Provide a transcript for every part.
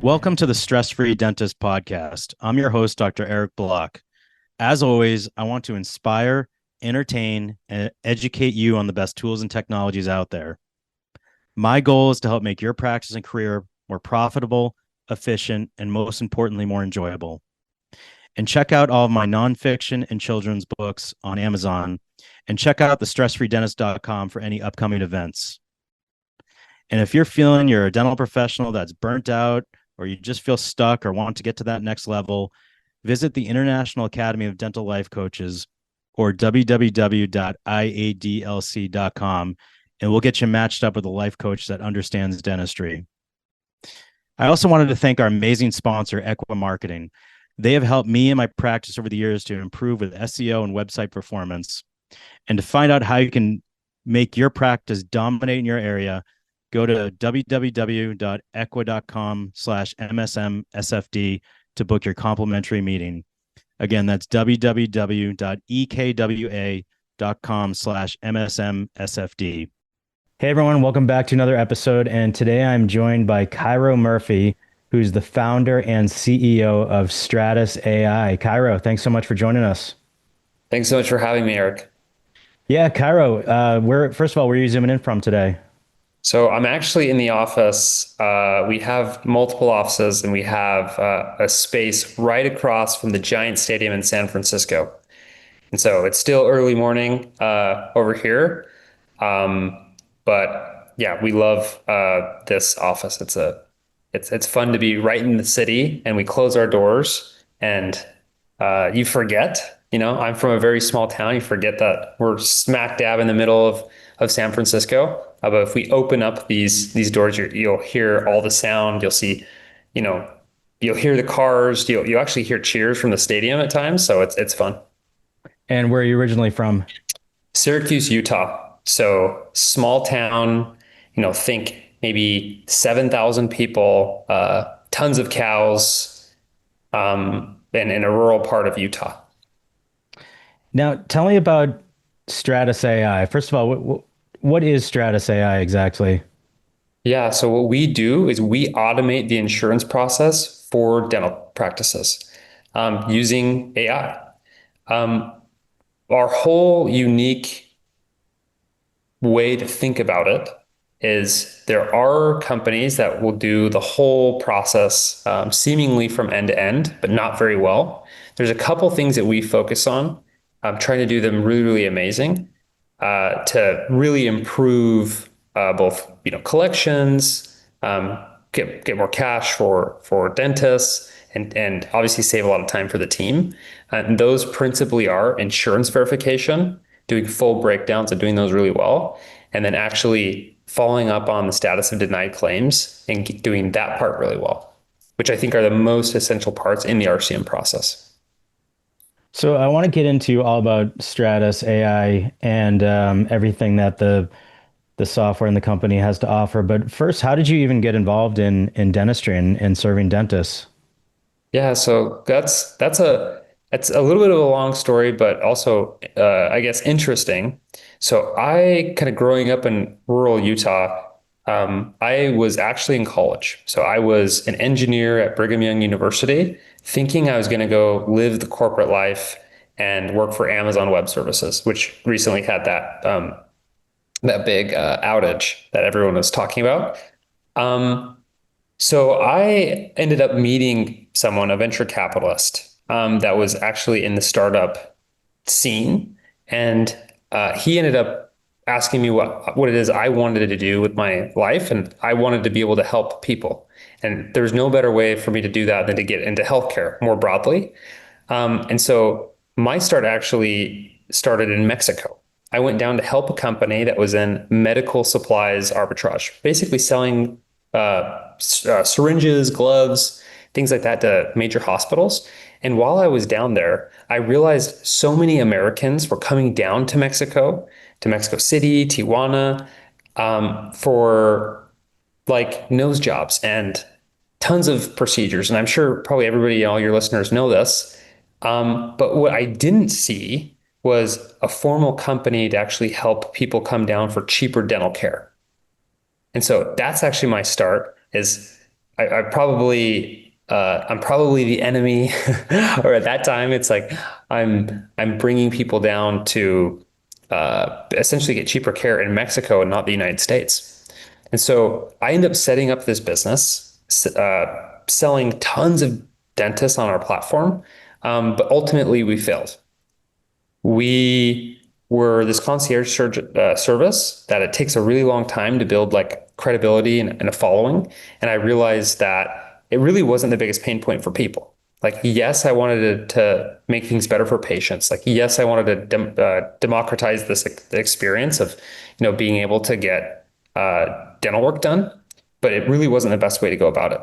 Welcome to the Stress Free Dentist Podcast. I'm your host, Dr. Eric Block. As always, I want to inspire, entertain, and educate you on the best tools and technologies out there. My goal is to help make your practice and career more profitable, efficient, and most importantly, more enjoyable. And check out all of my nonfiction and children's books on Amazon, and check out the stressfreedentist.com for any upcoming events. And if you're feeling you're a dental professional that's burnt out, or you just feel stuck or want to get to that next level, visit the International Academy of Dental Life Coaches or www.iadlc.com, and we'll get you matched up with a life coach that understands dentistry. I also wanted to thank our amazing sponsor, Equa Marketing. They have helped me and my practice over the years to improve with SEO and website performance. And to find out how you can make your practice dominate in your area, go to www.equa.com/MSMSFD to book your complimentary meeting. Again, that's www.ekwa.com/MSMSFD. Hey, everyone. Welcome back to another episode. And today I'm joined by Cairo Murphy, who's the founder and CEO of Stratus AI. Cairo, thanks so much for joining us. Thanks so much for having me, Eric. Yeah, Cairo, first of all, where are you zooming in from today? So I'm actually in the office. We have multiple offices, and we have a space right across from the giant stadium in San Francisco. And so it's still early morning over here. But yeah, we love this office. It's fun to be right in the city, and we close our doors, and you forget, I'm from a very small town. You forget that we're smack dab in the middle of San Francisco. But if we open up these doors, you'll hear all the sound. You'll see, you'll hear the cars. You'll actually hear cheers from the stadium at times. So it's fun. And where are you originally from? Syracuse, Utah. So small town, think maybe 7,000 people, tons of cows, and in a rural part of Utah. Now, tell me about Stratus AI. First of all, what is Stratus AI exactly? Yeah, so what we do is we automate the insurance process for dental practices using AI. Our whole unique way to think about it is there are companies that will do the whole process seemingly from end to end, but not very well. There's a couple things that we focus on, trying to do them really, really amazing to really improve both collections, get more cash for dentists, and obviously save a lot of time for the team. And those principally are insurance verification, doing full breakdowns and doing those really well, and then actually following up on the status of denied claims and doing that part really well, which I think are the most essential parts in the RCM process. So I want to get into all about Stratus AI and everything that the software and the company has to offer. But first, how did you even get involved in dentistry and serving dentists? Yeah, so that's a little bit of a long story, but also I guess interesting. So I kind of growing up in rural Utah, I was actually in college. So I was an engineer at Brigham Young University, thinking I was going to go live the corporate life and work for Amazon Web Services, which recently had that big outage that everyone was talking about. So I ended up meeting someone, a venture capitalist, that was actually in the startup scene, and he ended up asking me what it is I wanted to do with my life, and I wanted to be able to help people. And there's no better way for me to do that than to get into healthcare more broadly. And so my start actually started in Mexico. I went down to help a company that was in medical supplies arbitrage, basically selling syringes, gloves, things like that to major hospitals. And while I was down there, I realized so many Americans were coming down to Mexico City, Tijuana, for like nose jobs and tons of procedures. And I'm sure probably everybody, all your listeners know this. But what I didn't see was a formal company to actually help people come down for cheaper dental care. And so that's actually my start is I'm probably the enemy, or at that time, it's like I'm bringing people down to essentially get cheaper care in Mexico and not the United States. And so I end up setting up this business, selling tons of dentists on our platform, but ultimately we failed. We were this service that it takes a really long time to build like credibility and a following. And I realized that it really wasn't the biggest pain point for people. Like, yes, I wanted to make things better for patients. Like, yes, I wanted to democratize this the experience of, being able to get dental work done, but it really wasn't the best way to go about it.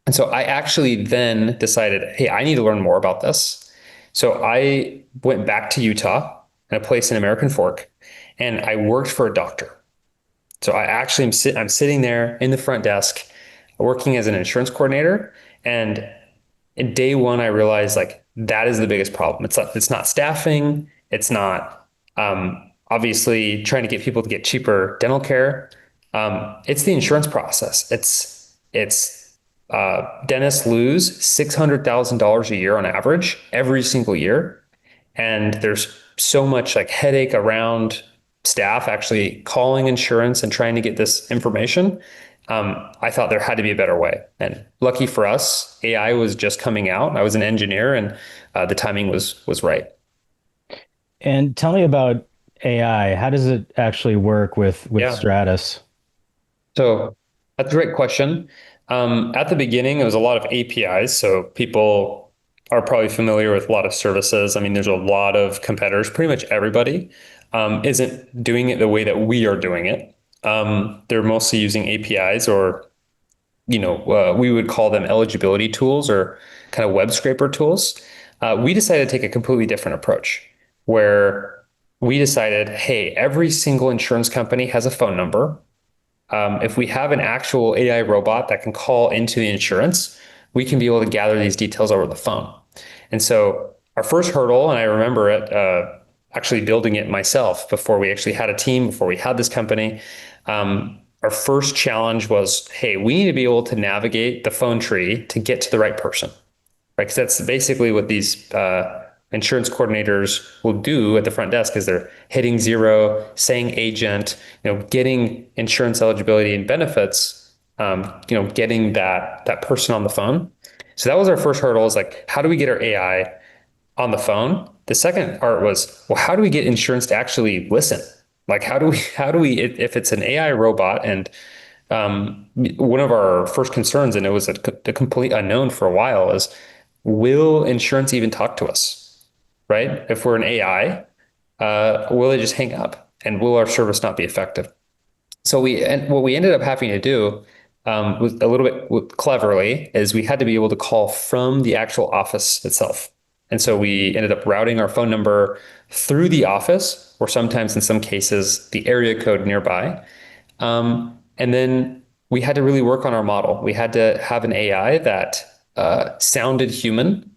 And so I actually then decided, hey, I need to learn more about this. So I went back to Utah and a place in American Fork, and I worked for a doctor. So I actually I'm sitting there in the front desk, working as an insurance coordinator. And in day one, I realized like that is the biggest problem. It's not staffing. It's not obviously trying to get people to get cheaper dental care. It's the insurance process. It's dentists lose $600,000 a year on average every single year. And there's so much like headache around staff actually calling insurance and trying to get this information. I thought there had to be a better way. And lucky for us, AI was just coming out. I was an engineer, and the timing was right. And tell me about AI. How does it actually work with Yeah. Stratus? So that's a great question. At the beginning, it was a lot of APIs. So people are probably familiar with a lot of services. I mean, there's a lot of competitors. Pretty much everybody isn't doing it the way that we are doing it. They're mostly using APIs, or we would call them eligibility tools or kind of web scraper tools. We decided to take a completely different approach, where we decided, hey, every single insurance company has a phone number. If we have an actual AI robot that can call into the insurance, we can be able to gather these details over the phone. And so our first hurdle, and I remember it actually building it myself before we actually had a team, before we had this company. Our first challenge was, hey, we need to be able to navigate the phone tree to get to the right person, right? Because that's basically what these insurance coordinators will do at the front desk, is they're hitting zero, saying agent, getting insurance eligibility and benefits, getting that person on the phone. So that was our first hurdle, is like, how do we get our AI on the phone? The second part was, well, how do we get insurance to actually listen? Like, how do we, if it's an AI robot, and one of our first concerns, and it was a complete unknown for a while, is will insurance even talk to us? Right? If we're an AI, will it just hang up, and will our service not be effective? So what we ended up having to do was a little bit cleverly, is we had to be able to call from the actual office itself. And so we ended up routing our phone number through the office, or sometimes in some cases, the area code nearby. And then we had to really work on our model. We had to have an AI that sounded human,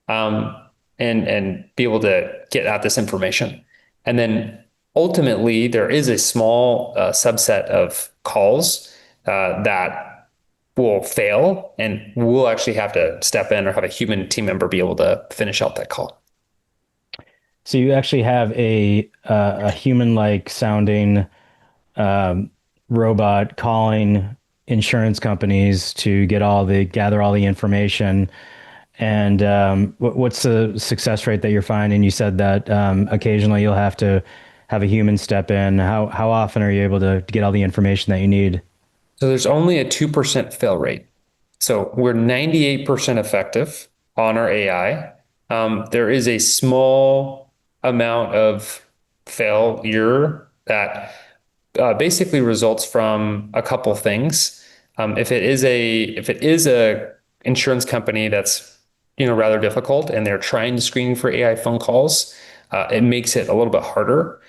um, and be able to get at this information. And then ultimately, there is a small subset of calls that will fail, and we'll actually have to step in or have a human team member be able to finish out that call. So you actually have a human-like sounding um, robot calling insurance companies to gather all the information. And what's the success rate that you're finding? You said that occasionally you'll have to have a human step in. How often are you able to get all the information that you need? So there's only a 2% fail rate. So we're 98% effective on our AI. There is a small amount of failure that basically results from a couple things. If it is a insurance company that's rather difficult, and they're trying to screen for AI phone calls, it makes it a little bit harder.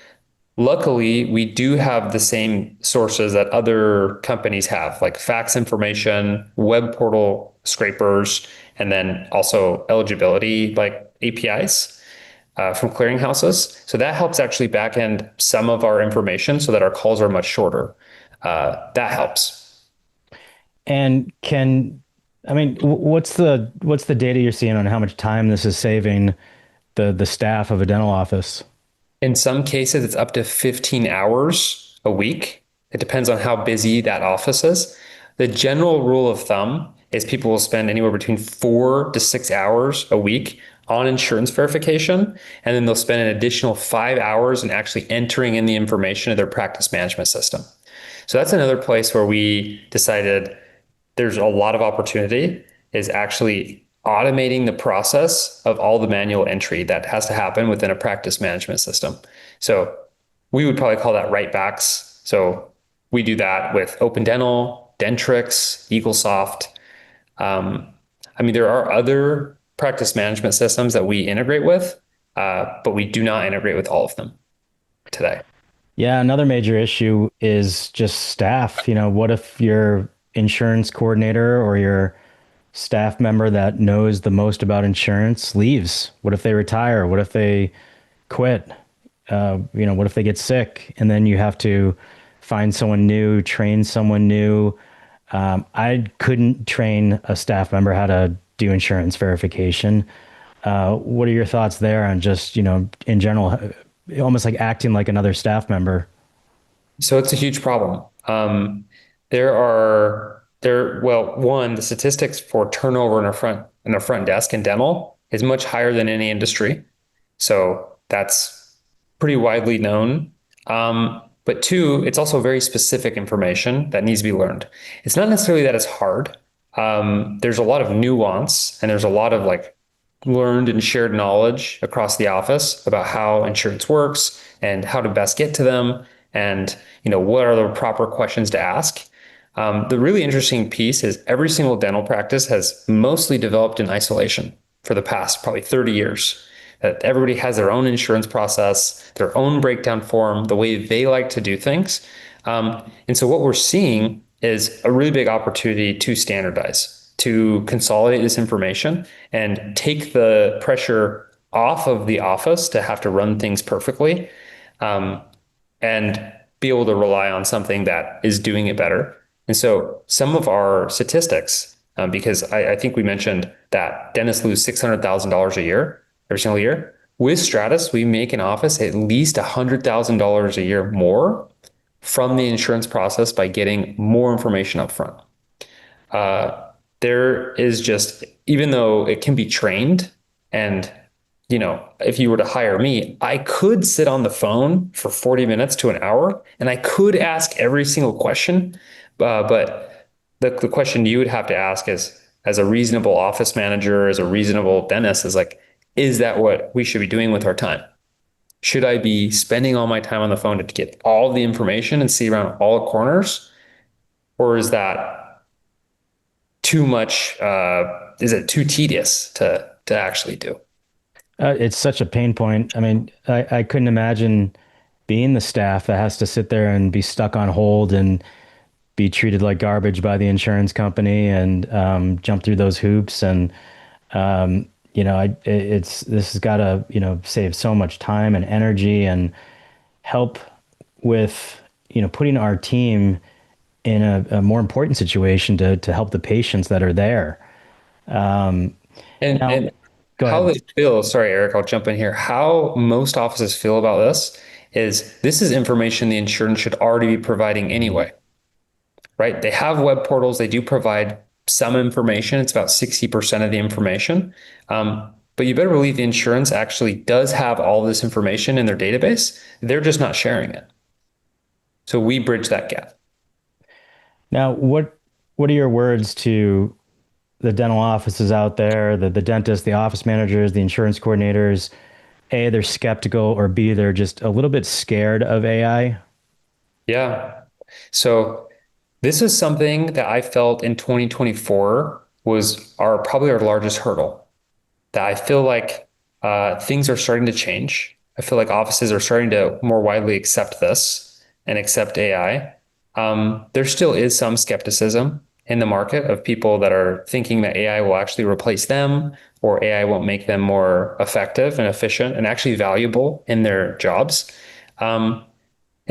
Luckily, we do have the same sources that other companies have, like fax information, web portal scrapers, and then also eligibility like APIs from clearinghouses. So that helps actually backend some of our information so that our calls are much shorter. That helps. And I mean, what's the data you're seeing on how much time this is saving the staff of a dental office? In some cases, it's up to 15 hours a week. It depends on how busy that office is. The general rule of thumb is people will spend anywhere between 4 to 6 hours a week on insurance verification, and then they'll spend an additional 5 hours in actually entering in the information of their practice management system. So that's another place where we decided there's a lot of opportunity is actually automating the process of all the manual entry that has to happen within a practice management system. So we would probably call that write backs. So we do that with Open Dental, Dentrix, Eaglesoft. Um, I mean, there are other practice management systems that we integrate with, but we do not integrate with all of them today. Yeah, another major issue is just staff. What if your insurance coordinator or your staff member that knows the most about insurance leaves? What if they retire? What if they quit? What if they get sick and then you have to find someone new, train someone new? I couldn't train a staff member how to do insurance verification. What are your thoughts there on just, in general, almost like acting like another staff member? So it's a huge problem. One, the statistics for turnover in a front desk in dental is much higher than any industry. So that's pretty widely known. But two, it's also very specific information that needs to be learned. It's not necessarily that it's hard. There's a lot of nuance and there's a lot of like learned and shared knowledge across the office about how insurance works and how to best get to them and what are the proper questions to ask. The really interesting piece is every single dental practice has mostly developed in isolation for the past probably 30 years. That everybody has their own insurance process, their own breakdown form, the way they like to do things. And so what we're seeing is a really big opportunity to standardize, to consolidate this information and take the pressure off of the office to have to run things perfectly, and be able to rely on something that is doing it better. And so some of our statistics, because I think we mentioned that dentists lose $600,000 a year, every single year. With Stratus, we make an office at least $100,000 a year more from the insurance process by getting more information up front. There is just, even though it can be trained, and if you were to hire me, I could sit on the phone for 40 minutes to an hour and I could ask every single question. But the question you would have to ask is, as a reasonable office manager, as a reasonable dentist, is like, is that what we should be doing with our time? Should I be spending all my time on the phone to get all the information and see around all the corners? Or is that too much? Is it too tedious to actually do? It's such a pain point. I mean, I couldn't imagine being the staff that has to sit there and be stuck on hold and be treated like garbage by the insurance company and jump through those hoops. And this has got to save so much time and energy and help with putting our team in a more important situation to help the patients that are there. Um, now, And go how ahead. they feel, sorry, Eric, I'll jump in here. How most offices feel about this is information the insurance should already be providing anyway, right? They have web portals, they do provide some information. It's about 60% of the information. But you better believe the insurance actually does have all this information in their database. They're just not sharing it. So we bridge that gap. Now, what are your words to the dental offices out there, the dentists, the office managers, the insurance coordinators? A, they're skeptical, or B, they're just a little bit scared of AI. Yeah. So this is something that I felt in 2024 was probably our largest hurdle. That I feel like things are starting to change. I feel like offices are starting to more widely accept this and accept AI. There still is some skepticism in the market of people that are thinking that AI will actually replace them or AI won't make them more effective and efficient and actually valuable in their jobs. And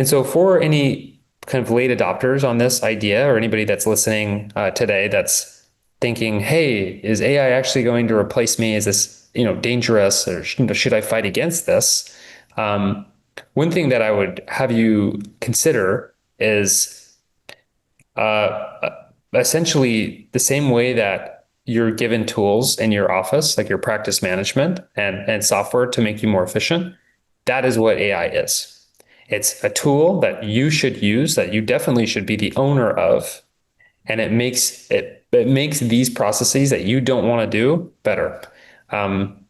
so for any kind of late adopters on this idea, or anybody that's listening today that's thinking, hey, is AI actually going to replace me? Is this, dangerous, or should I fight against this? Um, One thing that I would have you consider is essentially the same way that you're given tools in your office, like your practice management and software to make you more efficient. That is what AI is. It's a tool that you should use, that you definitely should be the owner of, and it makes these processes that you don't want to do better. Um,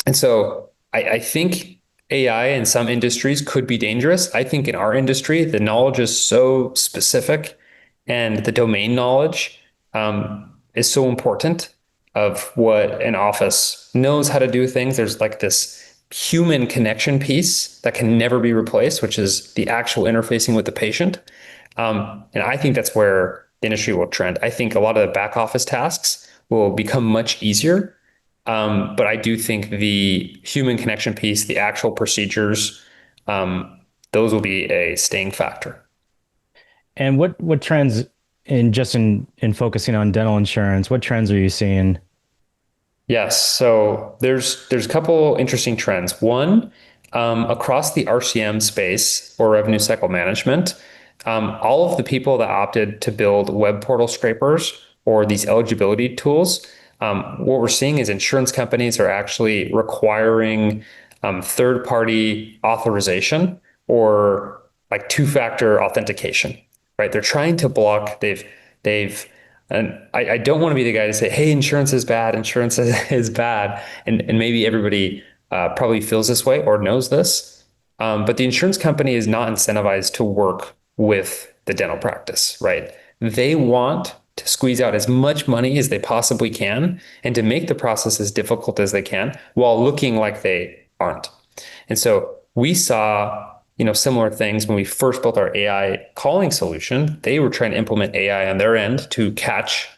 and so I think AI in some industries could be dangerous. I think in our industry, the knowledge is so specific and the domain knowledge is so important of what an office knows how to do things. There's like this human connection piece that can never be replaced, which is the actual interfacing with the patient. And I think that's where the industry will trend. I think a lot of the back office tasks will become much easier, but I do think the human connection piece, the actual procedures, those will be a staying factor. And what trends in focusing on dental insurance, what trends are you seeing? Yes, so there's a couple interesting trends. One, across the RCM space or revenue cycle management, all of the people that opted to build web portal scrapers or these eligibility tools, what we're seeing is insurance companies are actually requiring third-party authorization or like two-factor authentication, right? They're trying to block. They've and I don't want to be the guy to say, hey, insurance is bad, insurance is bad. And maybe everybody probably feels this way or knows this. But the insurance company is not incentivized to work with the dental practice, right? They want to squeeze out as much money as they possibly can and to make the process as difficult as they can while looking like they aren't. And so we saw, similar things when we first built our AI calling solution. They were trying to implement AI on their end to catch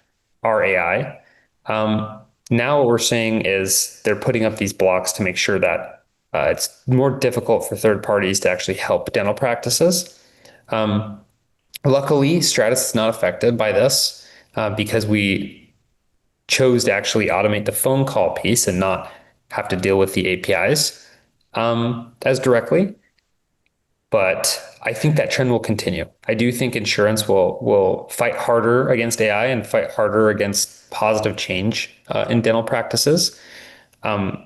our AI. Now what we're seeing is they're putting up these blocks to make sure that it's more difficult for third parties to actually help dental practices. Luckily, Stratus is not affected by this because we chose to actually automate the phone call piece and not have to deal with the APIs as directly. But I think that trend will continue. I do think insurance will fight harder against AI and fight harder against positive change in dental practices.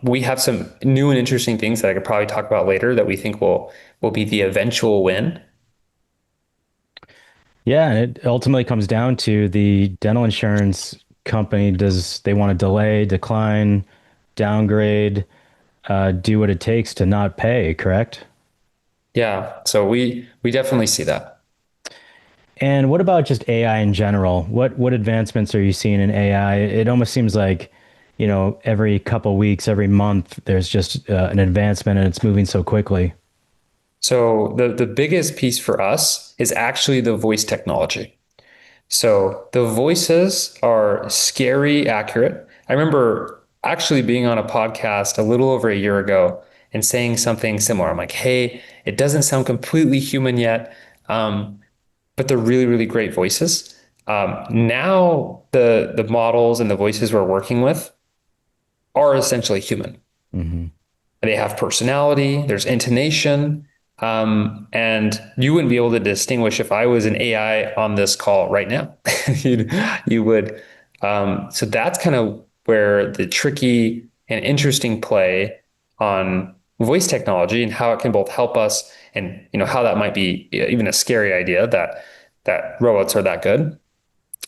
We have some new and interesting things that I could probably talk about later that we think will be the eventual win. Yeah, and it ultimately comes down to the dental insurance company. Does they want to delay, decline, downgrade, do what it takes to not pay, correct? Yeah, so we definitely see that. And what about just AI in general? What advancements are you seeing in AI? It almost seems like, every couple weeks, every month, there's just an advancement and it's moving so quickly. So the biggest piece for us is actually the voice technology. So the voices are scary accurate. I remember actually being on a podcast a little over a year ago and saying something similar. I'm like, hey, it doesn't sound completely human yet, but they're really, really great voices. Now the models and the voices we're working with are essentially human. Hmm. They have personality, there's intonation, and you wouldn't be able to distinguish if I was an AI on this call right now. You would. So that's kind of where the tricky and interesting play on voice technology and how it can both help us and how that might be even a scary idea that robots are that good.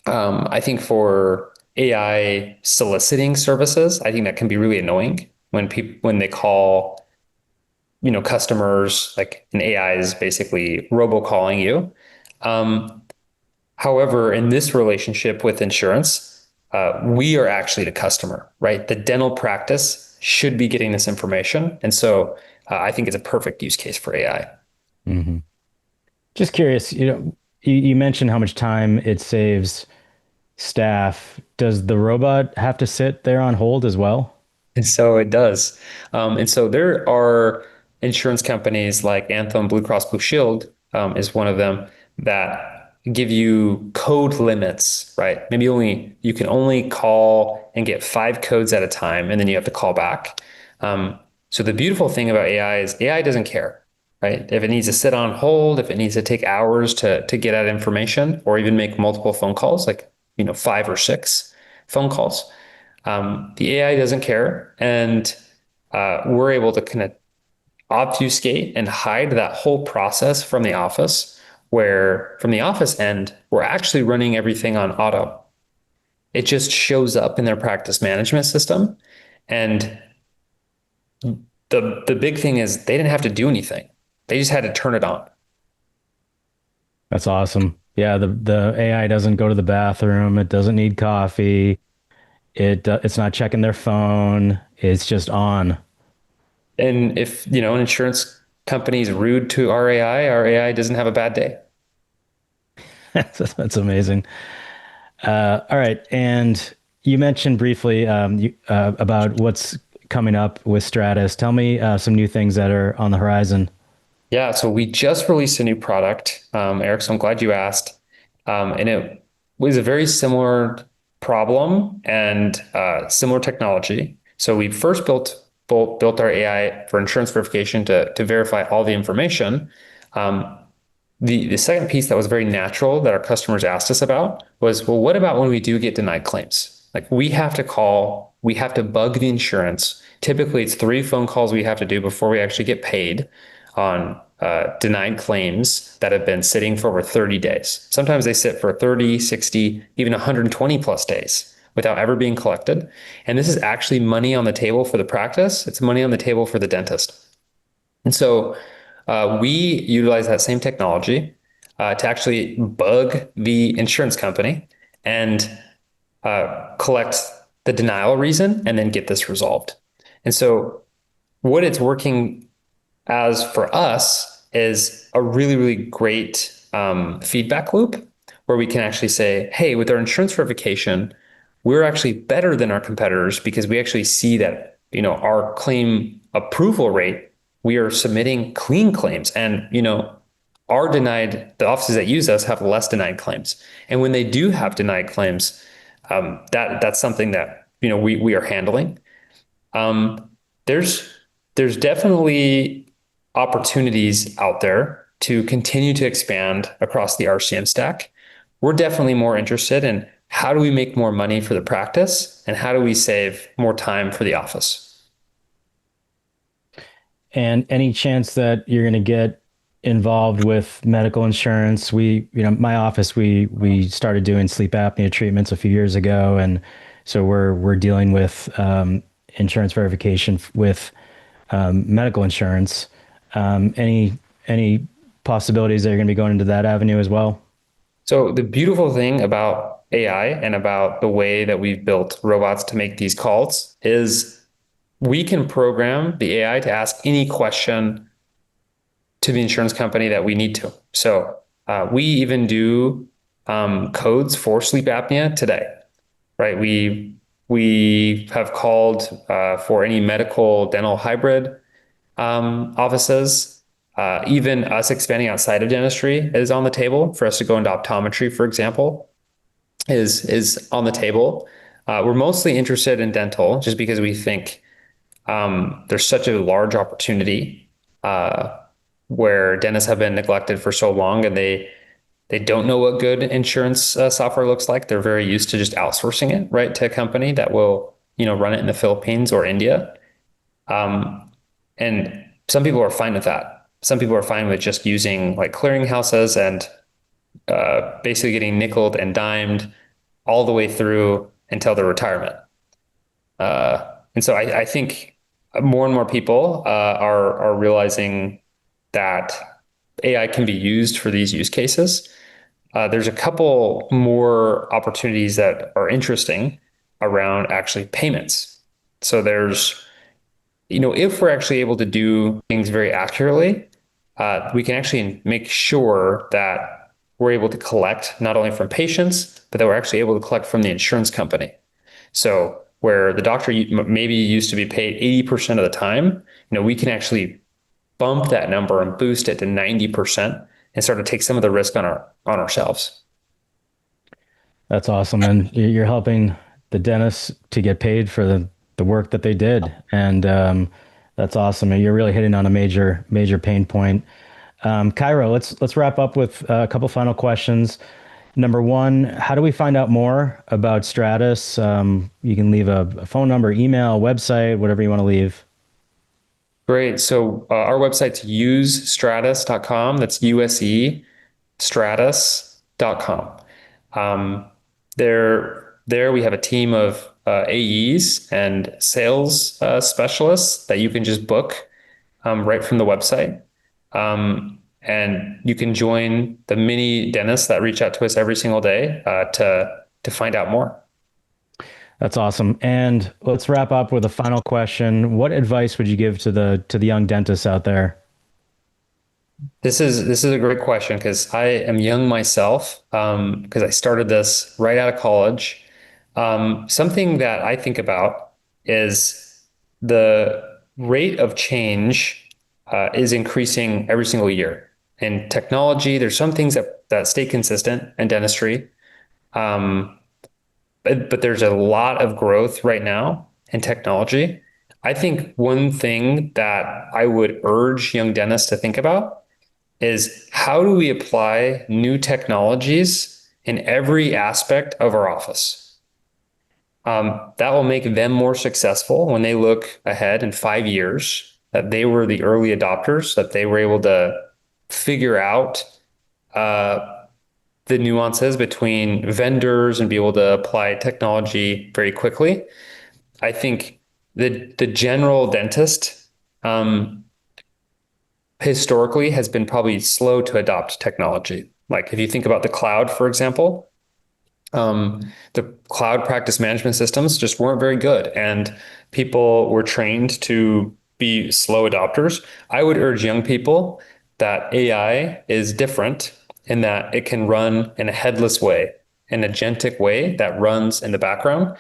I think for AI soliciting services, I think that can be really annoying when they call, customers, like an AI is basically robocalling you. Um, However, in this relationship with insurance, we are actually the customer, right? The dental practice should be getting this information. And so I think it's a perfect use case for AI. Hmm. Just curious, you mentioned how much time it saves staff. Does the robot have to sit there on hold as well? And so it does. And so there are insurance companies like Anthem, Blue Cross Blue Shield is one of them that give you code limits, right? Maybe you can only call and get 5 codes at a time, and then you have to call back. So the beautiful thing about AI is AI doesn't care, right? If it needs to sit on hold, if it needs to take hours to get at information, or even make multiple phone calls, like 5 or 6 phone calls, the AI doesn't care, and we're able to kind of obfuscate and hide that whole process from the office, where from the office end, we're actually running everything on auto. It just shows up in their practice management system. And the big thing is they didn't have to do anything. They just had to turn it on. That's awesome. Yeah, the AI doesn't go to the bathroom. It doesn't need coffee. It's not checking their phone. It's just on. And if, an insurance company is rude to our AI doesn't have a bad day. That's amazing. All right, and you mentioned briefly about what's coming up with Stratus. Tell me some new things that are on the horizon. Yeah, so we just released a new product, Eric. So I'm glad you asked. And it was a very similar problem and similar technology. So we first built our AI for insurance verification to verify all the information. Um, the second piece that was very natural that our customers asked us about was, well, what about when we do get denied claims? Like we have to call, we have to bug the insurance. Typically, it's 3 phone calls we have to do before we actually get paid on denied claims that have been sitting for over 30 days. Sometimes they sit for 30, 60, even 120 plus days without ever being collected. And this is actually money on the table for the practice. It's money on the table for the dentist. And so we utilize that same technology to actually bug the insurance company and collect the denial reason and then get this resolved. And so what it's working as for us is a really, really great feedback loop where we can actually say, hey, with our insurance verification, we're actually better than our competitors because we actually see that, our claim approval rate, we are submitting clean claims, and, the offices that use us have less denied claims. And when they do have denied claims, that's something that, we are handling. Um, there's there's definitely opportunities out there to continue to expand across the RCM stack. We're definitely more interested in how do we make more money for the practice and how do we save more time for the office. And any chance that you're going to get involved with medical insurance? My office, we started doing sleep apnea treatments a few years ago, and so we're dealing with insurance verification with medical insurance. Any possibilities that you're going to be going into that avenue as well? So the beautiful thing about AI and about the way that we've built robots to make these calls is we can program the AI to ask any question to the insurance company that we need to. So we even do codes for sleep apnea today, right? We have called for any medical dental hybrid offices. Even us expanding outside of dentistry is on the table. For us to go into optometry, for example, is on the table. We're mostly interested in dental just because we think there's such a large opportunity where dentists have been neglected for so long, and they don't know what good insurance software looks like. They're very used to just outsourcing it, right, to a company that will, run it in the Philippines or India. And some people are fine with that. Some people are fine with just using like clearinghouses and basically getting nickeled and dimed all the way through until their retirement. And so I think more and more people are realizing that AI can be used for these use cases. There's a couple more opportunities that are interesting around actually payments. So there's, if we're actually able to do things very accurately, we can actually make sure that we're able to collect not only from patients, but that we're actually able to collect from the insurance company. So where the doctor maybe used to be paid 80% of the time, we can actually bump that number and boost it to 90%. and start to take some of the risk on ourselves. That's awesome. And you're helping the dentists to get paid for the work that they did. And that's awesome. And you're really hitting on a major pain point. Cairo, let's wrap up with a couple final questions. Number one, how do we find out more about Stratus? You can leave a phone number, email, website, whatever you want to leave. Great. So our website's usestratus.com. That's USE stratus.com. There we have a team of AEs and sales specialists that you can just book right from the website. And you can join the many dentists that reach out to us every single day to find out more. That's awesome. And let's wrap up with a final question. What advice would you give to the young dentists out there? This is a great question because I am young myself, because I started this right out of college. Something that I think about is the rate of change is increasing every single year. In technology, there's some things that stay consistent in dentistry, but there's a lot of growth right now in technology. I think one thing that I would urge young dentists to think about is how do we apply new technologies in every aspect of our office? That will make them more successful when they look ahead in 5 years, that they were the early adopters, that they were able to figure out the nuances between vendors and be able to apply technology very quickly. I think the general dentist historically has been probably slow to adopt technology. Like if you think about the cloud, for example, the cloud practice management systems just weren't very good, and people were trained to be slow adopters. I would urge young people that AI is different in that it can run in a headless way, an agentic way that runs in the background,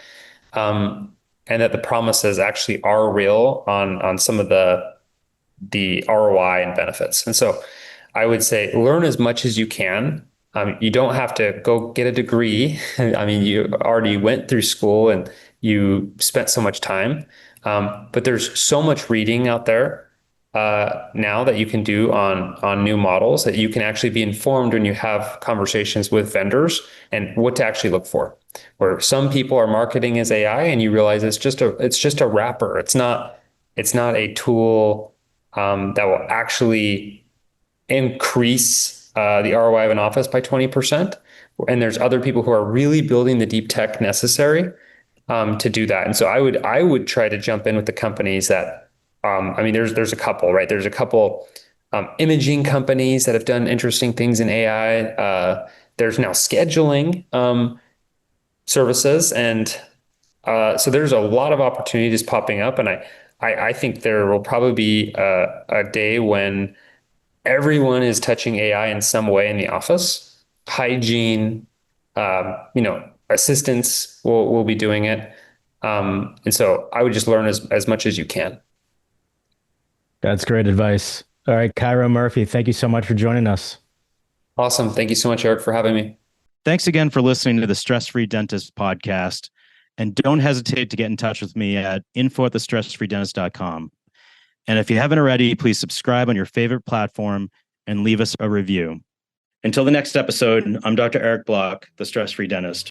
and that the promises actually are real on some of the ROI and benefits. And so I would say learn as much as you can. You don't have to go get a degree. I mean, you already went through school and you spent so much time. But there's so much reading out there now that you can do on new models that you can actually be informed when you have conversations with vendors and what to actually look for. Where some people are marketing as AI and you realize it's just a wrapper. It's not a tool that will actually increase the ROI of an office by 20%. And there's other people who are really building the deep tech necessary to do that. And so I would try to jump in with the companies that, I mean, there's a couple, right? There's a couple imaging companies that have done interesting things in AI. There's now scheduling services. And so there's a lot of opportunities popping up. And I think there will probably be a day when everyone is touching AI in some way in the office. Hygiene, assistants will be doing it. And so I would just learn as much as you can. That's great advice. All right, Cairo Murphy, thank you so much for joining us. Awesome. Thank you so much, Eric, for having me. Thanks again for listening to the Stress Free Dentist podcast. And don't hesitate to get in touch with me at info@thestressfreedentist.com. And if you haven't already, please subscribe on your favorite platform and leave us a review. Until the next episode, I'm Dr. Eric Block, the Stress Free Dentist.